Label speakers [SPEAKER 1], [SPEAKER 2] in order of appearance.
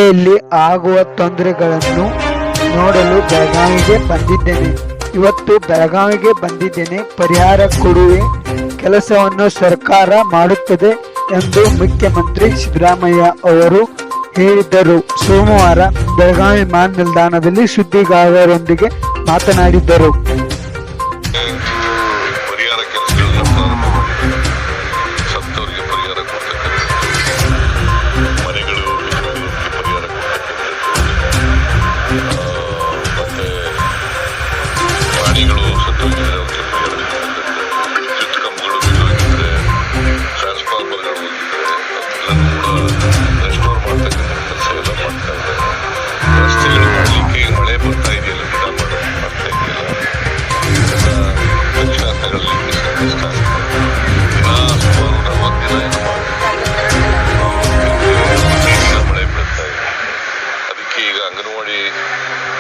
[SPEAKER 1] ಮಳೆಯಲ್ಲಿ ಆಗುವ ತೊಂದರೆಗಳನ್ನು ನೋಡಲು ಬೆಳಗಾವಿಗೆ ಬಂದಿದ್ದೇನೆ. ಇವತ್ತು ಬೆಳಗಾವಿಗೆ ಬಂದಿದ್ದೇನೆ. ಪರಿಹಾರ ಕೊಡುವ ಕೆಲಸವನ್ನು ಸರ್ಕಾರ ಮಾಡುತ್ತದೆ ಎಂದು ಮುಖ್ಯಮಂತ್ರಿ ಸಿದ್ದರಾಮಯ್ಯ ಅವರು ಹೇಳಿದ್ದರು. ಸೋಮವಾರ ಬೆಳಗಾವಿ ವಿಮಾನ ನಿಲ್ದಾಣದಲ್ಲಿ ಸುದ್ದಿಗಾರರೊಂದಿಗೆ ಮಾತನಾಡಿದ್ದರು.
[SPEAKER 2] ಪ್ರಾಣಿಗಳು ಸತ್ತೋಗಿದ್ರೆ ಅವಕ್ಕೆ ವಿದ್ಯುತ್ ಕಂಬಗಳು ಬಿದ್ದೋಗಿದ್ರೆ ಟ್ರಾನ್ಸ್ಫಾರ್ಮರ್ಗಳು ಹೋಗಿದ್ರೆ ಅದೆಲ್ಲನೂ ರೆಸ್ಟೋರ್ ಮಾಡ್ತಕ್ಕಂಥ ಕೆಲಸ ಎಲ್ಲ ಮಾಡ್ತಾ ಇದ್ದಾರೆ. ರಸ್ತೆಗಳು ಮಾಡಲಿಕ್ಕೆ ಈಗ ಮಳೆ ಬರ್ತಾ ಇದೆಯಲ್ಲ, ಗಿಡ ಮಾಡ್ತಾ ಇದೆಯಲ್ಲ, ಇದೆಲ್ಲ ದಕ್ಷಿಣ ತಗೊಳ್ಳಿಕ್ಕೆ ಕಷ್ಟ ಆಗುತ್ತೆ. ದಿನ ಸುಮಾರು 40 ದಿನ ಏನು ದಿನ ಮಳೆ ಬೀಳ್ತಾ ಇದೆ. ಅದಕ್ಕೆ ಈಗ ಅಂಗನವಾಡಿ